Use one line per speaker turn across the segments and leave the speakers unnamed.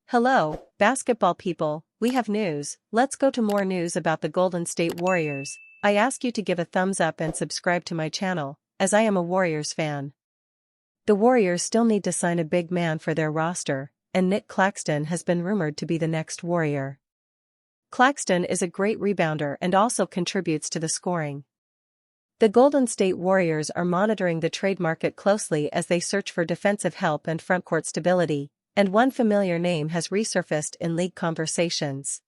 Hello, basketball people, we have news. Let's go to more news about the Golden State Warriors. I ask you to give a thumbs up and subscribe to my channel, as I am a Warriors fan. The Warriors still need to sign a big man for their roster, and Nick Claxton has been rumored to be the next Warrior. Claxton is a great rebounder and also contributes to the scoring. The Golden State Warriors are monitoring the trade market closely as they search for defensive help and frontcourt stability, and one familiar name has resurfaced in league conversations.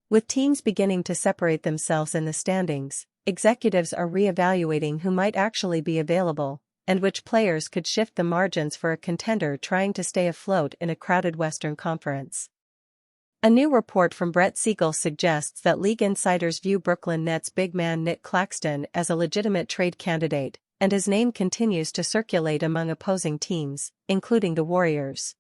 With teams beginning to separate themselves in the standings, executives are re-evaluating who might actually be available, and which players could shift the margins for a contender trying to stay afloat in a crowded Western Conference. A new report from Brett Siegel suggests that league insiders view Brooklyn Nets big man Nick Claxton as a legitimate trade candidate, and his name continues to circulate among opposing teams, including the Warriors.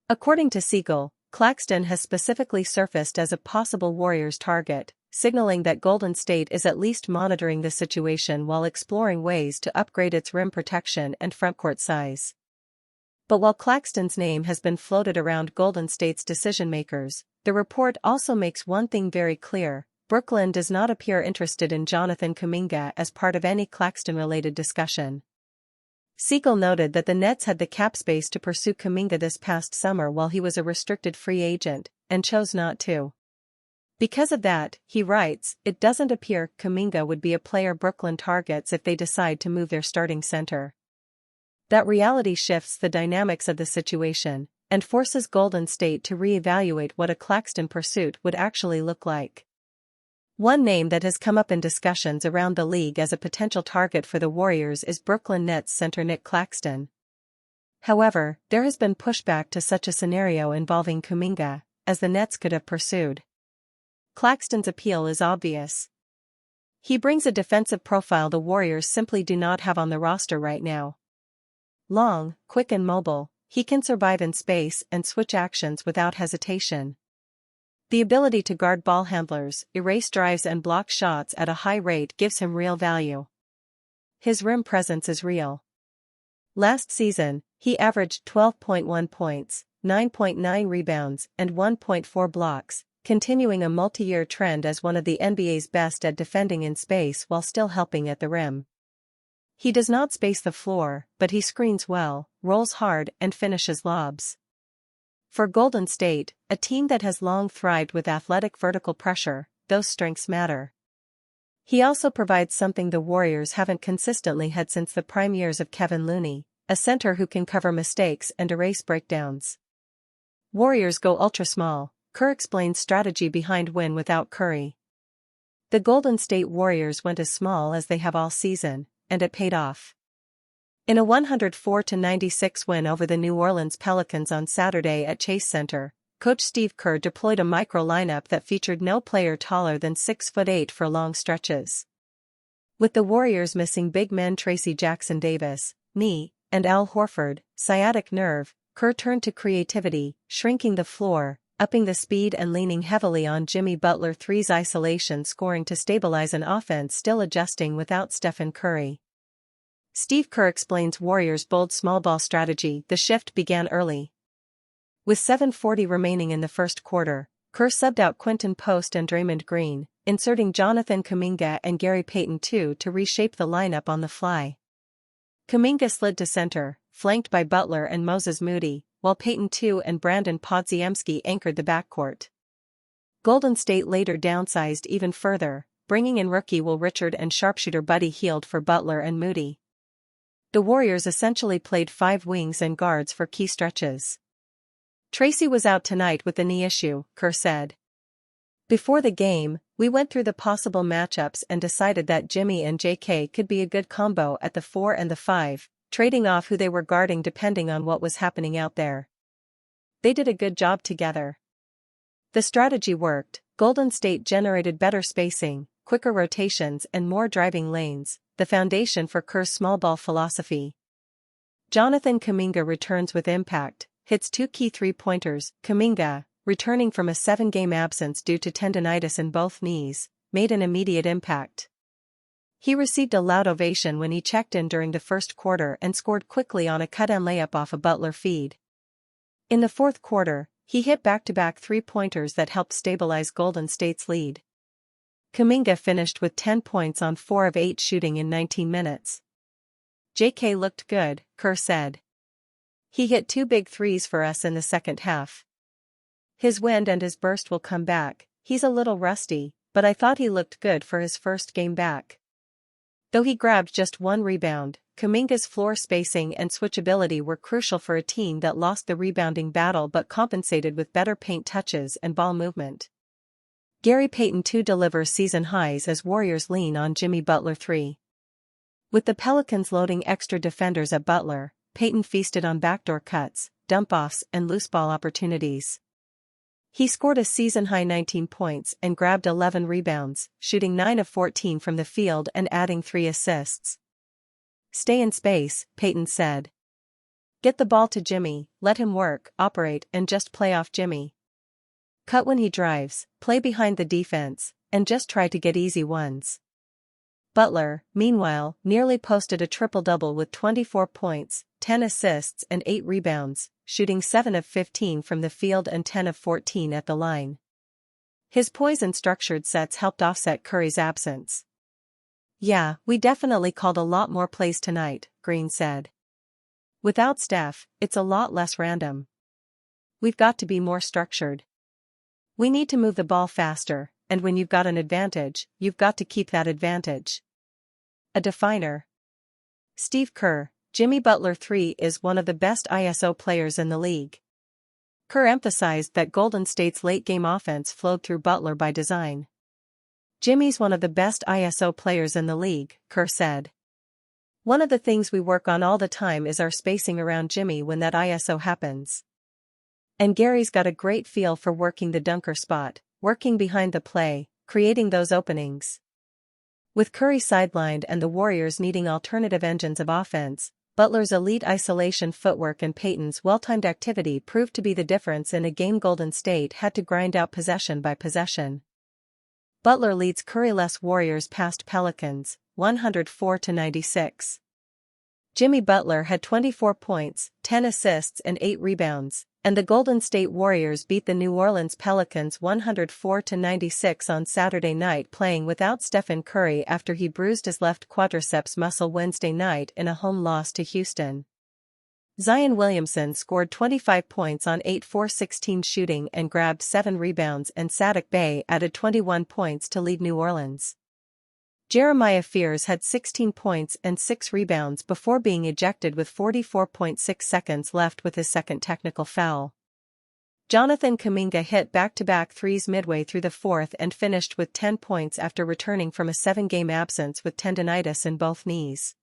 According to Siegel, Claxton has specifically surfaced as a possible Warriors target, signaling that Golden State is at least monitoring the situation while exploring ways to upgrade its rim protection and frontcourt size. But while Claxton's name has been floated around Golden State's decision-makers, the report also makes one thing very clear: Brooklyn does not appear interested in Jonathan Kuminga as part of any Claxton-related discussion. Siegel noted that the Nets had the cap space to pursue Kuminga this past summer while he was a restricted free agent, and chose not to. Because of that, he writes, it doesn't appear Kuminga would be a player Brooklyn targets if they decide to move their starting center. That reality shifts the dynamics of the situation, and forces Golden State to re-evaluate what a Claxton pursuit would actually look like. One name that has come up in discussions around the league as a potential target for the Warriors is Brooklyn Nets center Nick Claxton. However, there has been pushback to such a scenario involving Kuminga, as the Nets could have pursued. Claxton's appeal is obvious. He brings a defensive profile the Warriors simply do not have on the roster right now. Long, quick and mobile, he can survive in space and switch actions without hesitation. The ability to guard ball handlers, erase drives and block shots at a high rate gives him real value. His rim presence is real. Last season, he averaged 12.1 points, 9.9 rebounds and 1.4 blocks, continuing a multi-year trend as one of the NBA's best at defending in space while still helping at the rim. He does not space the floor, but he screens well, rolls hard and finishes lobs. For Golden State, a team that has long thrived with athletic vertical pressure, those strengths matter. He also provides something the Warriors haven't consistently had since the prime years of Kevin Looney, a center who can cover mistakes and erase breakdowns. Warriors go ultra-small. Kerr explains strategy behind win without Curry. The Golden State Warriors went as small as they have all season, and it paid off. In a 104-96 win over the New Orleans Pelicans on Saturday at Chase Center, Coach Steve Kerr deployed a micro lineup that featured no player taller than 6'8" for long stretches. With the Warriors missing big men Tracy Jackson-Davis, knee, and Al Horford, sciatic nerve, Kerr turned to creativity, shrinking the floor, upping the speed and leaning heavily on Jimmy Butler threes isolation scoring to stabilize an offense still adjusting without Stephen Curry. Steve Kerr explains Warriors' bold small ball strategy. The shift began early. With 7:40 remaining in the first quarter, Kerr subbed out Quinton Post and Draymond Green, inserting Jonathan Kuminga and Gary Payton II to reshape the lineup on the fly. Kuminga slid to center, flanked by Butler and Moses Moody, while Payton II and Brandon Podziemski anchored the backcourt. Golden State later downsized even further, bringing in rookie Will Richard and sharpshooter Buddy Hield for Butler and Moody. The Warriors essentially played 5 wings and guards for key stretches. Tracy was out tonight with a knee issue, Kerr said. Before the game, we went through the possible matchups and decided that Jimmy and JK could be a good combo at the 4 and the 5, trading off who they were guarding depending on what was happening out there. They did a good job together. The strategy worked. Golden State generated better spacing, quicker rotations and more driving lanes, the foundation for Kerr's small ball philosophy. Jonathan Kuminga returns with impact, hits 2 key three-pointers. Kuminga, returning from a 7-game absence due to tendonitis in both knees, made an immediate impact. He received a loud ovation when he checked in during the first quarter and scored quickly on a cut-and layup off a Butler feed. In the fourth quarter, he hit back-to-back three-pointers that helped stabilize Golden State's lead. Kuminga finished with 10 points on 4 of 8 shooting in 19 minutes. "JK looked good," Kerr said. "He hit 2 big threes for us in the second half. His wind and his burst will come back. He's a little rusty, but I thought he looked good for his first game back." Though he grabbed just 1 rebound, Kuminga's floor spacing and switchability were crucial for a team that lost the rebounding battle but compensated with better paint touches and ball movement. Gary Payton too delivers season highs as Warriors lean on Jimmy Butler 3. With the Pelicans loading extra defenders at Butler, Payton feasted on backdoor cuts, dump-offs and loose ball opportunities. He scored a season-high 19 points and grabbed 11 rebounds, shooting 9 of 14 from the field and adding 3 assists. "Stay in space," Payton said. "Get the ball to Jimmy, let him work, operate and just play off Jimmy. Cut when he drives, play behind the defense, and just try to get easy ones." Butler, meanwhile, nearly posted a triple-double with 24 points, 10 assists and 8 rebounds, shooting 7 of 15 from the field and 10 of 14 at the line. His poise and structured sets helped offset Curry's absence. "Yeah, we definitely called a lot more plays tonight," Green said. "Without Steph, it's a lot less random. We've got to be more structured. We need to move the ball faster, and when you've got an advantage, you've got to keep that advantage." A definer. Steve Kerr, Jimmy Butler 3 is one of the best ISO players in the league. Kerr emphasized that Golden State's late-game offense flowed through Butler by design. "Jimmy's one of the best ISO players in the league," Kerr said. "One of the things we work on all the time is our spacing around Jimmy when that ISO happens. And Gary's got a great feel for working the dunker spot, working behind the play, creating those openings." With Curry sidelined and the Warriors needing alternative engines of offense, Butler's elite isolation footwork and Payton's well-timed activity proved to be the difference in a game Golden State had to grind out possession by possession. Butler leads Curry-less Warriors past Pelicans, 104-96. Jimmy Butler had 24 points, 10 assists and 8 rebounds, and the Golden State Warriors beat the New Orleans Pelicans 104-96 on Saturday night, playing without Stephen Curry after he bruised his left quadriceps muscle Wednesday night in a home loss to Houston. Zion Williamson scored 25 points on 8-4-16 shooting and grabbed 7 rebounds, and Saddiq Bey added 21 points to lead New Orleans. Jeremiah Fears had 16 points and 6 rebounds before being ejected with 44.6 seconds left with his second technical foul. Jonathan Kuminga hit back-to-back threes midway through the fourth and finished with 10 points after returning from a 7-game absence with tendinitis in both knees.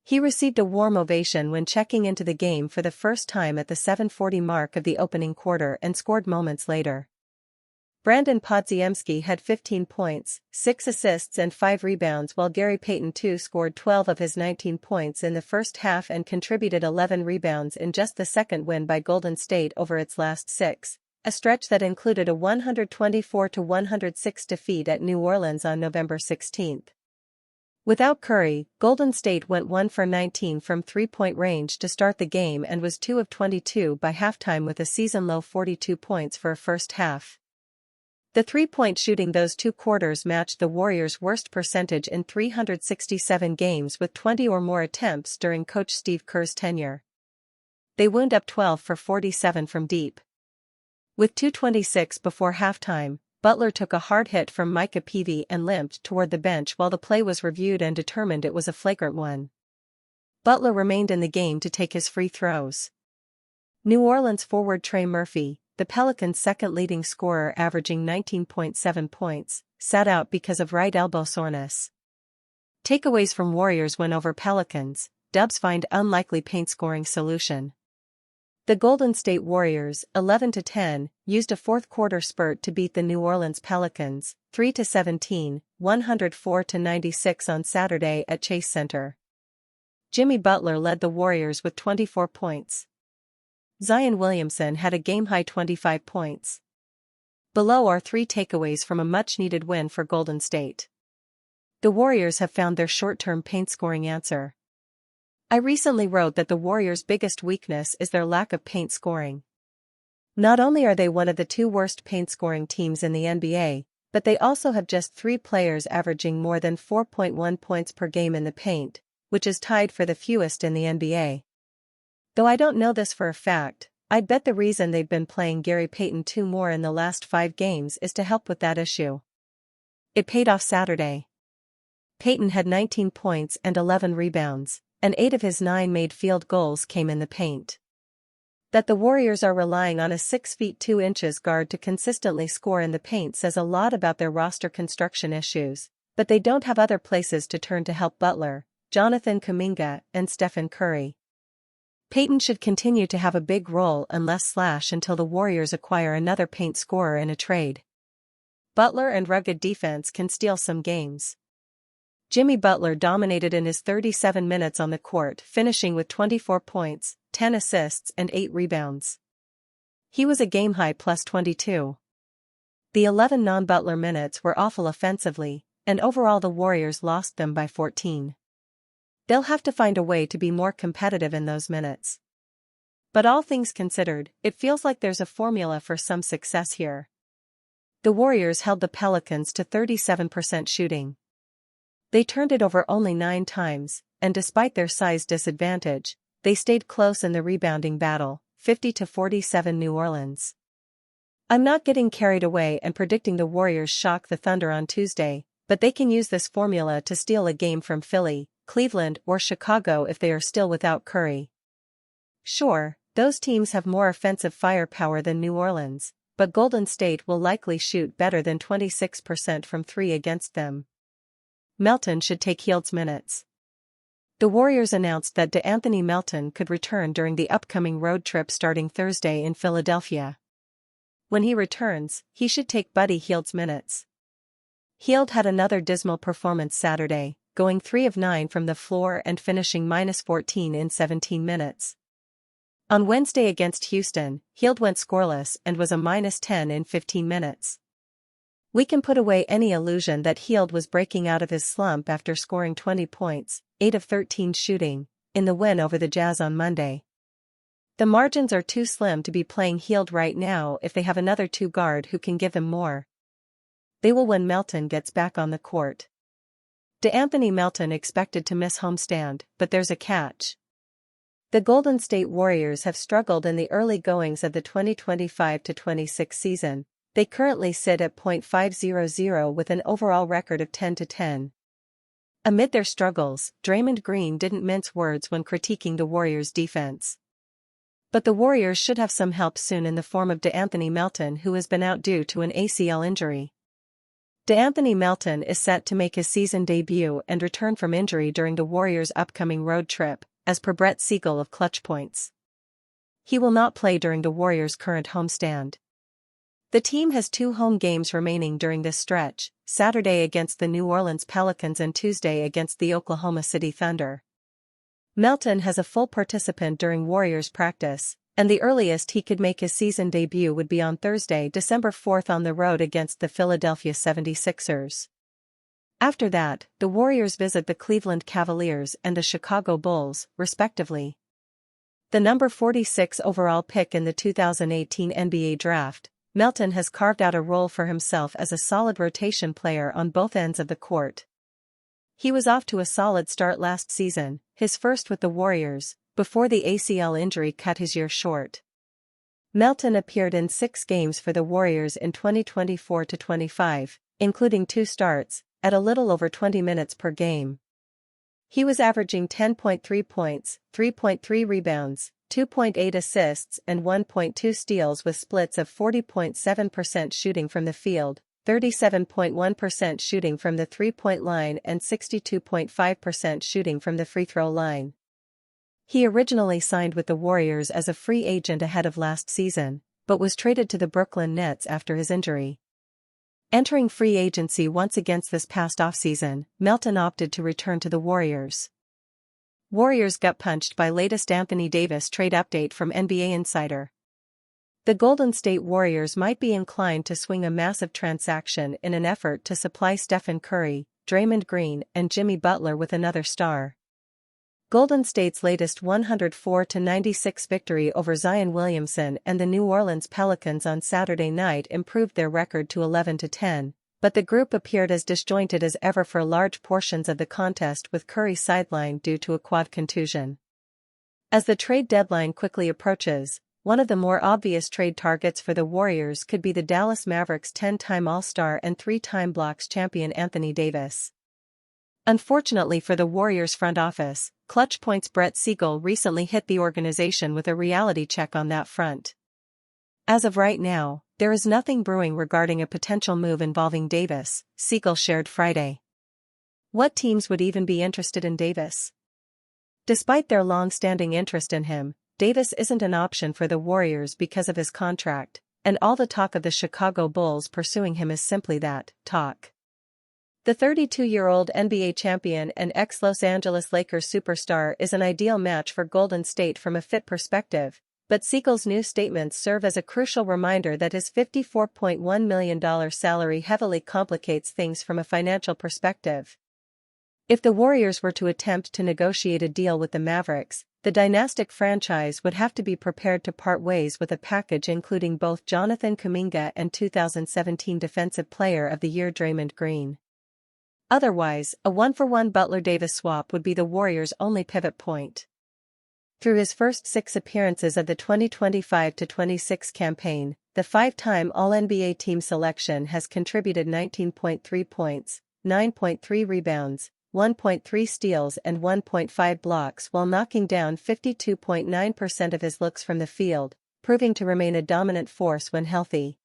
He received a warm ovation when checking into the game for the first time at the 7:40 mark of the opening quarter and scored moments later. Brandon Podziemski had 15 points, 6 assists and 5 rebounds, while Gary Payton too scored 12 of his 19 points in the first half and contributed 11 rebounds in just the second win by Golden State over its last 6, a stretch that included a 124-106 defeat at New Orleans on November 16. Without Curry, Golden State went 1 for 19 from three-point range to start the game and was 2 of 22 by halftime with a season-low 42 points for a first half. The three-point shooting those 2 quarters matched the Warriors' worst percentage in 367 games with 20 or more attempts during Coach Steve Kerr's tenure. They wound up 12 for 47 from deep. With 2:26 before halftime, Butler took a hard hit from Micah Peavy and limped toward the bench while the play was reviewed and determined it was a flagrant one. Butler remained in the game to take his free throws. New Orleans forward Trey Murphy, the Pelicans' second leading scorer averaging 19.7 points, sat out because of right elbow soreness. Takeaways from Warriors win over Pelicans, Dubs find unlikely paint-scoring solution. The Golden State Warriors, 11-10, used a fourth-quarter spurt to beat the New Orleans Pelicans, 3-17, 104-96 on Saturday at Chase Center. Jimmy Butler led the Warriors with 24 points. Zion Williamson had a game-high 25 points. Below are 3 takeaways from a much-needed win for Golden State. The Warriors have found their short-term paint-scoring answer. I recently wrote that the Warriors' biggest weakness is their lack of paint scoring. Not only are they one of the two worst paint-scoring teams in the NBA, but they also have just 3 players averaging more than 4.1 points per game in the paint, which is tied for the fewest in the NBA. Though I don't know this for a fact, I'd bet the reason they've been playing Gary Payton 2 more in the last 5 games is to help with that issue. It paid off Saturday. Payton had 19 points and 11 rebounds, and 8 of his 9 made field goals came in the paint. That the Warriors are relying on a 6 feet 2 inches guard to consistently score in the paint says a lot about their roster construction issues, but they don't have other places to turn to help Butler, Jonathan Kuminga, and Stephen Curry. Payton should continue to have a big role until the Warriors acquire another paint scorer in a trade. Butler and rugged defense can steal some games. Jimmy Butler dominated in his 37 minutes on the court, finishing with 24 points, 10 assists and 8 rebounds. He was a game-high plus 22. The 11 non-Butler minutes were awful offensively, and overall the Warriors lost them by 14. They'll have to find a way to be more competitive in those minutes. But all things considered, it feels like there's a formula for some success here. The Warriors held the Pelicans to 37% shooting. They turned it over only 9 times, and despite their size disadvantage, they stayed close in the rebounding battle, 50-47 New Orleans. I'm not getting carried away and predicting the Warriors shock the Thunder on Tuesday, but they can use this formula to steal a game from Philly, Cleveland, or Chicago if they are still without Curry. Sure, those teams have more offensive firepower than New Orleans, but Golden State will likely shoot better than 26% from 3 against them. Melton should take Hield's minutes. The Warriors announced that DeAnthony Melton could return during the upcoming road trip starting Thursday in Philadelphia. When he returns, he should take Buddy Hield's minutes. Hield had another dismal performance Saturday, going 3 of 9 from the floor and finishing -14 in 17 minutes. On Wednesday against Houston, Hield went scoreless and was a -10 in 15 minutes. We can put away any illusion that Hield was breaking out of his slump after scoring 20 points, 8 of 13 shooting, in the win over the Jazz on Monday. The margins are too slim to be playing Hield right now if they have another 2 guard who can give them more. They will when Melton gets back on the court. DeAnthony Melton expected to miss homestand, but there's a catch. The Golden State Warriors have struggled in the early goings of the 2025-26 season. They currently sit at .500 with an overall record of 10-10. Amid their struggles, Draymond Green didn't mince words when critiquing the Warriors' defense. But the Warriors should have some help soon in the form of DeAnthony Melton, who has been out due to an ACL injury. DeAnthony Melton is set to make his season debut and return from injury during the Warriors' upcoming road trip, as per Brett Siegel of Clutch Points. He will not play during the Warriors' current homestand. The team has 2 home games remaining during this stretch, Saturday against the New Orleans Pelicans and Tuesday against the Oklahoma City Thunder. Melton has a full participant during Warriors practice, and the earliest he could make his season debut would be on Thursday, December 4th on the road against the Philadelphia 76ers. After that, the Warriors visit the Cleveland Cavaliers and the Chicago Bulls, respectively. The number 46 overall pick in the 2018 NBA Draft, Melton has carved out a role for himself as a solid rotation player on both ends of the court. He was off to a solid start last season, his first with the Warriors, before the ACL injury cut his year short. Melton appeared in 6 games for the Warriors in 2024-25, including 2 starts, at a little over 20 minutes per game. He was averaging 10.3 points, 3.3 rebounds, 2.8 assists and 1.2 steals with splits of 40.7% shooting from the field, 37.1% shooting from the three-point line and 62.5% shooting from the free throw line. He originally signed with the Warriors as a free agent ahead of last season, but was traded to the Brooklyn Nets after his injury. Entering free agency once again this past offseason, Melton opted to return to the Warriors. Warriors gut punched by latest Anthony Davis trade update from NBA Insider. The Golden State Warriors might be inclined to swing a massive transaction in an effort to supply Stephen Curry, Draymond Green and Jimmy Butler with another star. Golden State's latest 104-96 victory over Zion Williamson and the New Orleans Pelicans on Saturday night improved their record to 11-10, but the group appeared as disjointed as ever for large portions of the contest, with Curry sidelined due to a quad contusion. As the trade deadline quickly approaches, one of the more obvious trade targets for the Warriors could be the Dallas Mavericks' 10-time All-Star and 3-time blocks champion Anthony Davis. Unfortunately for the Warriors front office, Clutch Point's Brett Siegel recently hit the organization with a reality check on that front. As of right now, there is nothing brewing regarding a potential move involving Davis, Siegel shared Friday. What teams would even be interested in Davis? Despite their long-standing interest in him, Davis isn't an option for the Warriors because of his contract, and all the talk of the Chicago Bulls pursuing him is simply that, talk. The 32-year-old NBA champion and ex-Los Angeles Lakers superstar is an ideal match for Golden State from a fit perspective, but Siegel's new statements serve as a crucial reminder that his $54.1 million salary heavily complicates things from a financial perspective. If the Warriors were to attempt to negotiate a deal with the Mavericks, the dynastic franchise would have to be prepared to part ways with a package including both Jonathan Kuminga and 2017 Defensive Player of the Year Draymond Green. Otherwise, a one-for-one Butler-Davis swap would be the Warriors' only pivot point. Through his first 6 appearances of the 2025-26 campaign, the 5-time All-NBA team selection has contributed 19.3 points, 9.3 rebounds, 1.3 steals and 1.5 blocks while knocking down 52.9% of his looks from the field, proving to remain a dominant force when healthy.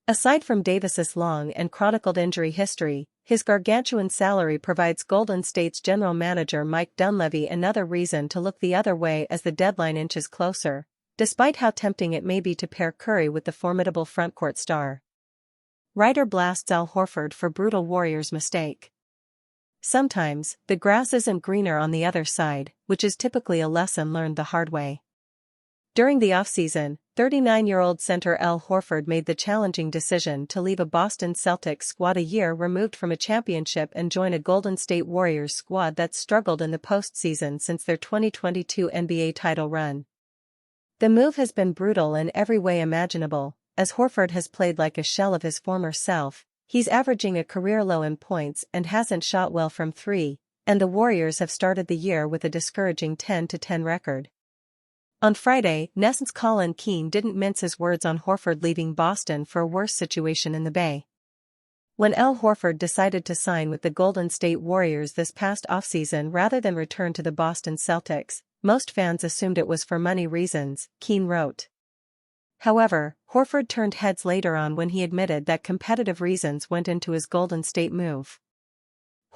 Aside from Davis's long and chronicled injury history, his gargantuan salary provides Golden State's general manager Mike Dunleavy another reason to look the other way as the deadline inches closer, despite how tempting it may be to pair Curry with the formidable frontcourt star. Writer blasts Al Horford for brutal Warriors mistake. Sometimes, the grass isn't greener on the other side, which is typically a lesson learned the hard way. During the offseason, 39-year-old center Al Horford made the challenging decision to leave a Boston Celtics squad a year removed from a championship and join a Golden State Warriors squad that struggled in the postseason since their 2022 NBA title run. The move has been brutal in every way imaginable, as Horford has played like a shell of his former self. He's averaging a career low in points and hasn't shot well from 3, and the Warriors have started the year with a discouraging 10-10 record. On Friday, Ness's Colin Keane didn't mince his words on Horford leaving Boston for a worse situation in the Bay. When Al Horford decided to sign with the Golden State Warriors this past offseason rather than return to the Boston Celtics, most fans assumed it was for money reasons, Keane wrote. However, Horford turned heads later on when he admitted that competitive reasons went into his Golden State move.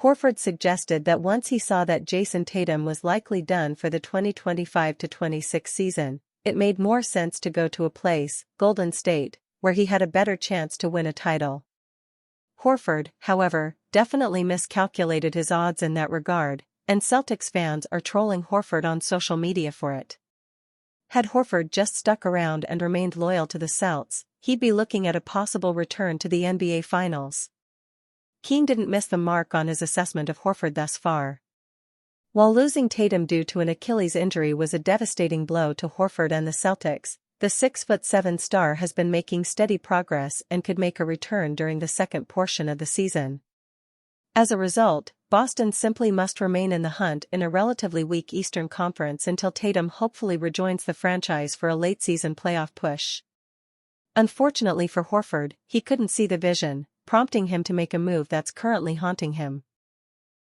Horford suggested that once he saw that Jason Tatum was likely done for the 2025-26 season, it made more sense to go to a place, Golden State, where he had a better chance to win a title. Horford, however, definitely miscalculated his odds in that regard, and Celtics fans are trolling Horford on social media for it. Had Horford just stuck around and remained loyal to the Celts, he'd be looking at a possible return to the NBA Finals. Keane didn't miss the mark on his assessment of Horford thus far. While losing Tatum due to an Achilles injury was a devastating blow to Horford and the Celtics, the 6'7" star has been making steady progress and could make a return during the second portion of the season. As a result, Boston simply must remain in the hunt in a relatively weak Eastern Conference until Tatum hopefully rejoins the franchise for a late-season playoff push. Unfortunately for Horford, he couldn't see the vision, prompting him to make a move that's currently haunting him.